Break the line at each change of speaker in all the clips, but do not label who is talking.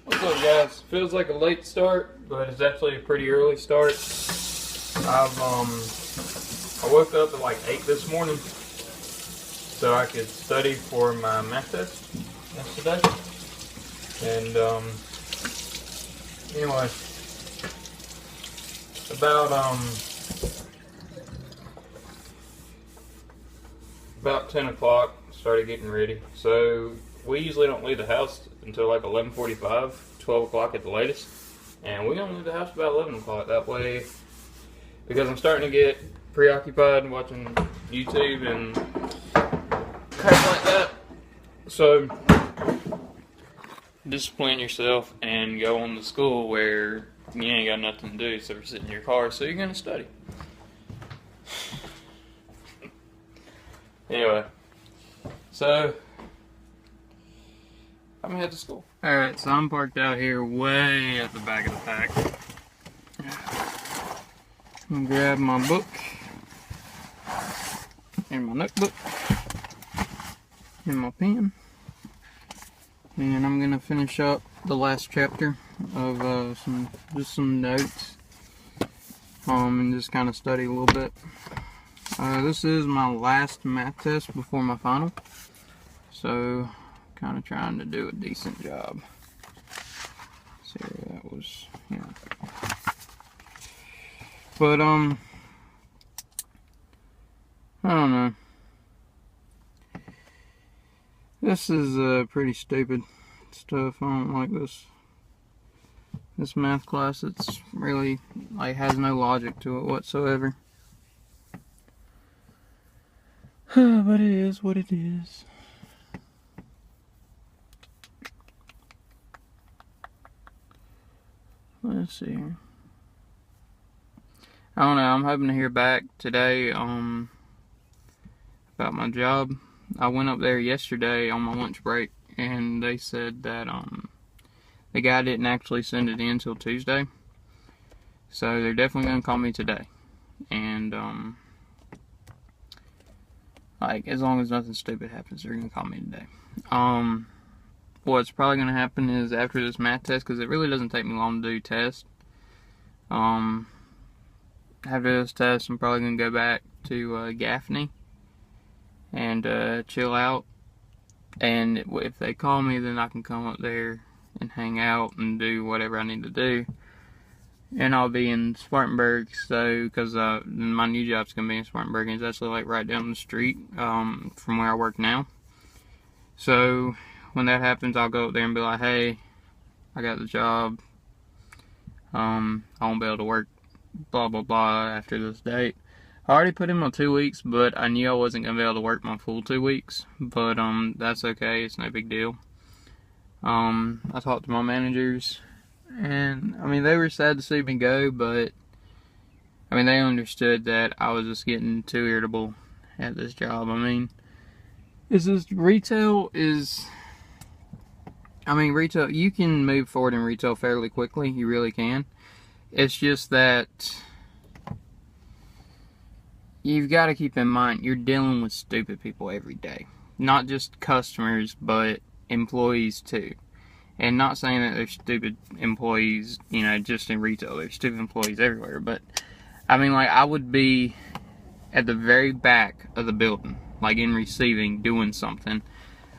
What's up, guys? Feels like a late start, but it's actually a pretty early start. I woke up at like 8 this morning so I could study for my math test yesterday. And anyway, about 10 o'clock, started getting ready. So we usually don't leave the house until like 11:45, 12 o'clock at the latest. And we don't leave the house about 11 o'clock. That way, because I'm starting to get preoccupied watching YouTube and crap like that. So discipline yourself and go on to school where you ain't got nothing to do, so you're sitting in your car, so you're gonna study. Anyway, so I'm gonna head to school. Alright, so I'm parked out here way at the back of the pack. I'm gonna grab my book and my notebook and my pen, and I'm gonna finish up the last chapter of some notes, and just kind of study a little bit. This is my last math test before my final, so kind of trying to do a decent job. See where that was, yeah. But I don't know. This is pretty stupid stuff. I don't like this math class. It's really like has no logic to it whatsoever. But it is what it is. Let's see here. I don't know. I'm hoping to hear back today about my job. I went up there yesterday on my lunch break, and they said that the guy didn't actually send it in till Tuesday. So they're definitely gonna call me today, and like, as long as nothing stupid happens, they're gonna call me today. What's probably gonna happen is after this math test, because it really doesn't take me long to do tests. After this test, I'm probably gonna go back to Gaffney and chill out. And if they call me, then I can come up there and hang out and do whatever I need to do. And I'll be in Spartanburg, so because my new job's gonna be in Spartanburg, and it's actually like right down the street from where I work now. So when that happens, I'll go up there and be like, "Hey, I got the job. I won't be able to work blah blah blah after this date." I already put in my 2 weeks, but I knew I wasn't gonna be able to work my full 2 weeks. But that's okay. It's no big deal. I talked to my managers. And, I mean, they were sad to see me go, but, I mean, they understood that I was just getting too irritable at this job. I mean, retail, you can move forward in retail fairly quickly. You really can. It's just that you've got to keep in mind, you're dealing with stupid people every day. Not just customers, but employees too. And not saying that there's stupid employees, you know, just in retail. There's stupid employees everywhere. But, I mean, like, I would be at the very back of the building, like in receiving, doing something,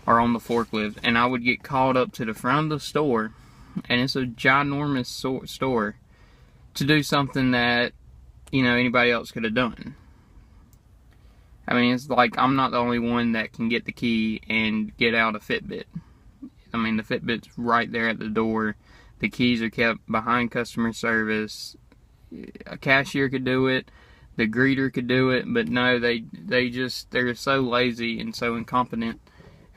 or on the forklift, and I would get called up to the front of the store, and it's a ginormous store, to do something that, you know, anybody else could have done. I mean, it's like I'm not the only one that can get the key and get out a Fitbit. I mean, the Fitbit's right there at the door. The keys are kept behind customer service. A cashier could do it. The greeter could do it. But no, they're so lazy and so incompetent.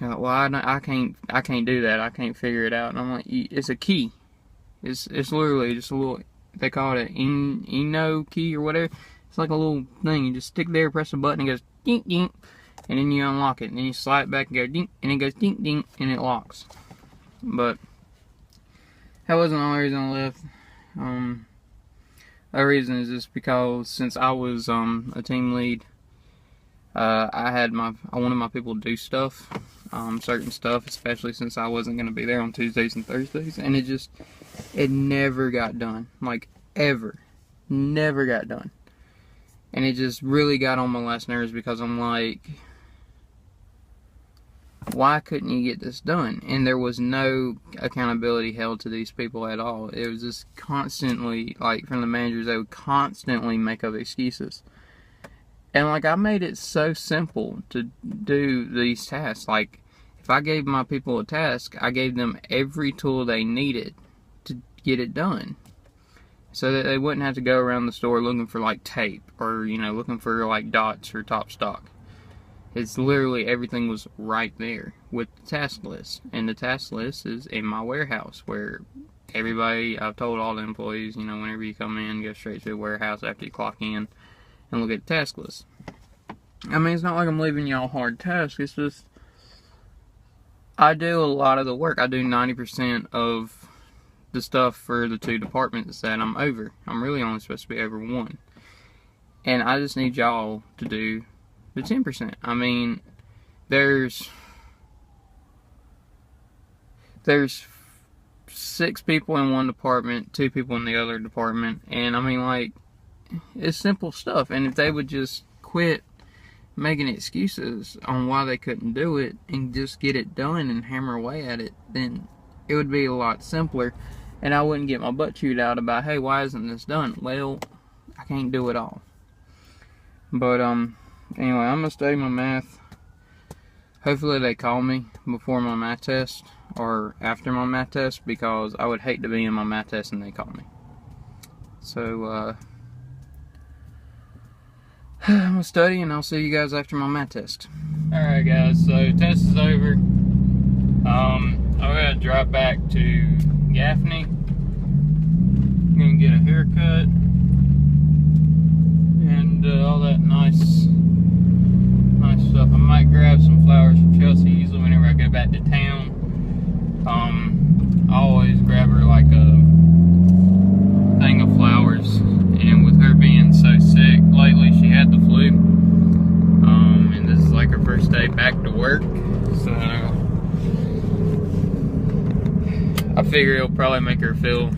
And like, well, I can't do that. I can't figure it out. And I'm like, it's a key. It's literally just a little, they call it an Eno key or whatever. It's like a little thing. You just stick there, press a button, and it goes ding ding. And then you unlock it. And then you slide it back and go ding. And it goes ding ding. And it locks. But that wasn't the only reason I left. The reason is just because since I was a team lead, I wanted my people to do stuff, certain stuff, especially since I wasn't going to be there on Tuesdays and Thursdays, and it never got done, like ever, never got done, and it just really got on my last nerves because I'm like, why couldn't you get this done? And there was no accountability held to these people at all. It was just constantly, like, from the managers, they would constantly make up excuses. And, like, I made it so simple to do these tasks. Like, if I gave my people a task, I gave them every tool they needed to get it done. So that they wouldn't have to go around the store looking for, like, tape or, you know, looking for, like, dots or top stock. It's literally everything was right there with the task list. And the task list is in my warehouse where everybody, I've told all the employees, you know, whenever you come in, go straight to the warehouse after you clock in and look at the task list. I mean, it's not like I'm leaving y'all hard tasks. It's just, I do a lot of the work. I do 90% of the stuff for the 2 departments that I'm over. I'm really only supposed to be over 1. And I just need y'all to do the 10%. I mean, there's 6 people in one department, 2 people in the other department, and I mean, like, it's simple stuff. And if they would just quit making excuses on why they couldn't do it and just get it done and hammer away at it, then it would be a lot simpler, and I wouldn't get my butt chewed out about, hey, why isn't this done? Well, I can't do it all. But anyway, I'm gonna study my math. Hopefully they call me before my math test or after my math test, because I would hate to be in my math test and they call me. So I'm gonna study and I'll see you guys after my math test. Alright guys, so test is over. I'm gonna drive back to Gaffney. I'm gonna get a haircut and all that nice stuff. I might grab some flowers from Chelsea usually whenever I go back to town. I always grab her like a thing of flowers, and with her being so sick lately, she had the flu, and this is like her first day back to work, so I figure it'll probably make her feel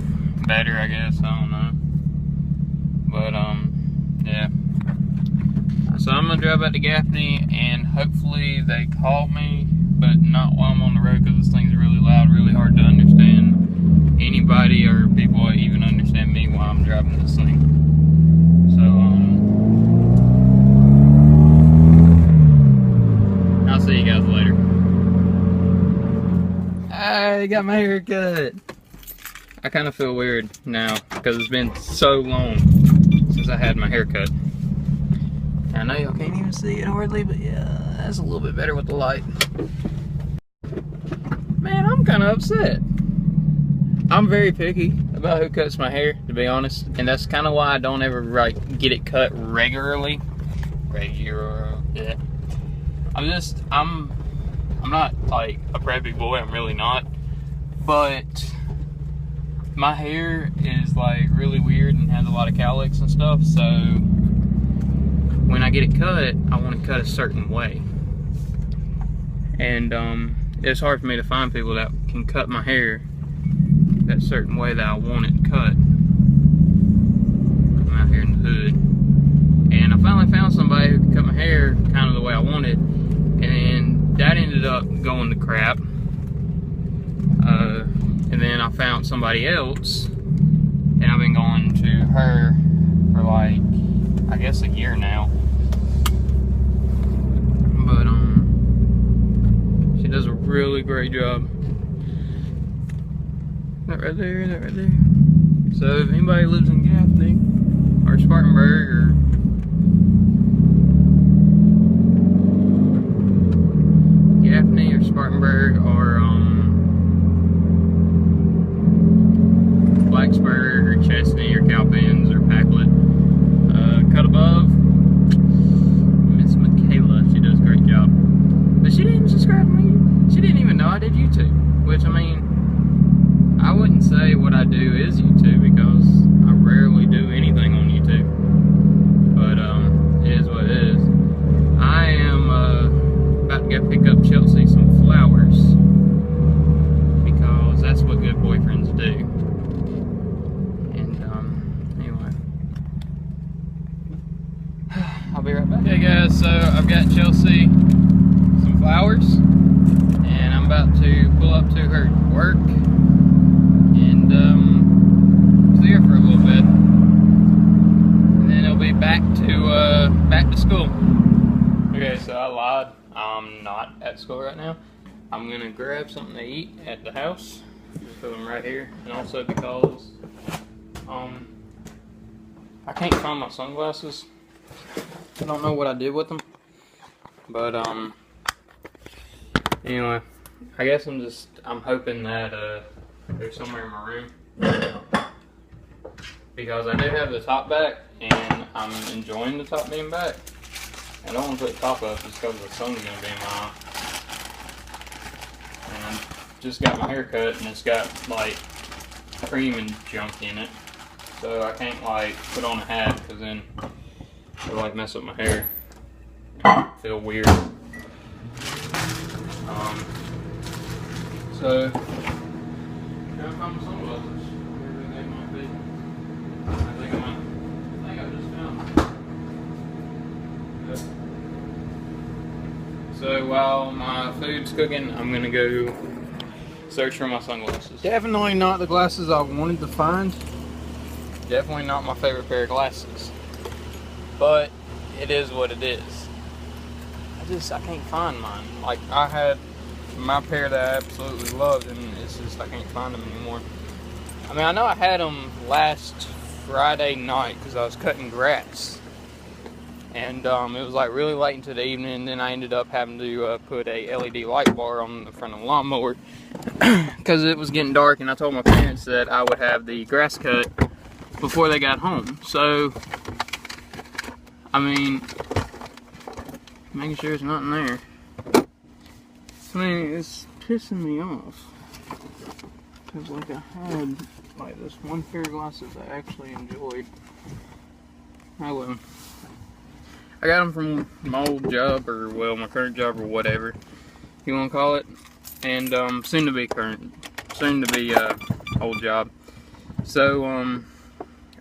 better, I guess. I don't know, but yeah. So I'm gonna drive out to Gaffney, and hopefully they call me, but not while I'm on the road, because this thing's really loud, really hard to understand anybody or people that even understand me while I'm driving this thing. So I'll see you guys later. I got my hair cut. I kind of feel weird now because it's been so long since I had my hair cut. I know y'all can't even see it hardly, but yeah, that's a little bit better with the light. Man, I'm kind of upset. I'm very picky about who cuts my hair, to be honest, and that's kind of why I don't ever get it cut regularly. Yeah. I'm not like a preppy boy. I'm really not, but my hair is like really weird and has a lot of cowlicks and stuff, so when I get it cut, I want it cut a certain way. And it's hard for me to find people that can cut my hair that certain way that I want it cut. I'm out here in the hood, and I finally found somebody who could cut my hair kind of the way I wanted, and that ended up going to crap. And then I found somebody else, and I've been going to her for like, I guess, a year now. But she does a really great job. That right there, that right there. So if anybody lives in Gaffney or Spartanburg or Spartanburg or Blacksburg or Chesney or Cowpens or Packlet, cut above, Miss Michaela, she does a great job. But she didn't subscribe to me. She didn't even know I did YouTube, which, I mean, I wouldn't say what I do is YouTube because I rarely do anything on YouTube. But it is what it is. I am about to go pick up Chelsea some boyfriends do. And anyway, I'll be right back. Okay guys, so I've got Chelsea some flowers, and I'm about to pull up to her work and see her for a little bit, and then it'll be back to school. Okay, so I lied. I'm not at school right now. I'm gonna grab something to eat at the house. Just put them right here, and also because I can't find my sunglasses. I don't know what I did with them, but anyway, I guess I'm hoping that they're somewhere in my room, because I do have the top back and I'm enjoying the top being back. I don't want to put the top up just because the sun's going to be in my eye. And I just got my hair cut and it's got like cream and junk in it, so I can't like put on a hat because then it'll like mess up my hair. Feel weird. So gotta find my sunglasses. Wherever they might be. I think I just found them. So while my food's cooking, I'm gonna go search for my sunglasses. Definitely not the glasses I wanted to find. Definitely not my favorite pair of glasses. But it is what it is. I can't find mine. Like, I had my pair that I absolutely loved, and it's just I can't find them anymore. I mean, I know I had them last Friday night because I was cutting grass, and it was like really late into the evening, and then I ended up having to put a LED light bar on the front of the lawnmower because it was getting dark, and I told my parents that I would have the grass cut before they got home. So I mean, making sure there's nothing there. I mean, it's pissing me off. Because, like, I had, like, this one pair of glasses I actually enjoyed. Oh, well. I got them from my old job, or, well, my current job, or whatever you want to call it. And, soon to be current. Soon to be, old job. So, I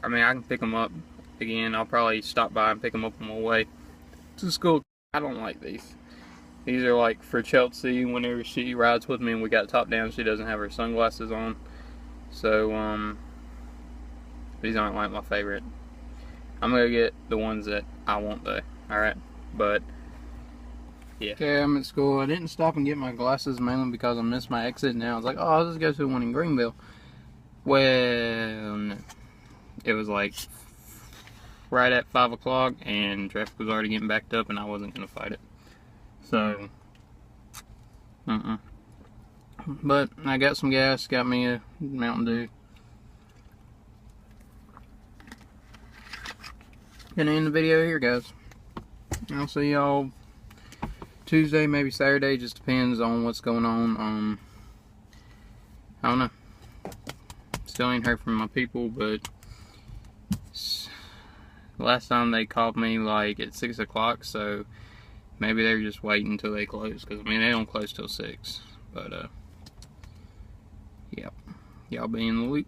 mean, I can pick them up again. I'll probably stop by and pick them up on my way to school. I don't like these. These are like for Chelsea whenever she rides with me and we got top down. She doesn't have her sunglasses on. So, these aren't like my favorite. I'm gonna get the ones that I want though. Alright? But, yeah. Okay, I'm at school. I didn't stop and get my glasses mainly because I missed my exit. Now I was like, oh, I'll just go to the one in Greenville. Well, no. It was like right at 5 o'clock and traffic was already getting backed up and I wasn't going to fight it. So, But I got some gas, got me a Mountain Dew. Gonna end the video here, guys. I'll see y'all Tuesday, maybe Saturday, just depends on what's going on. I don't know. Still ain't heard from my people, but last time they called me like at 6 o'clock, so maybe they're just waiting until they close, because I mean they don't close till 6. But yep, y'all be in the loop.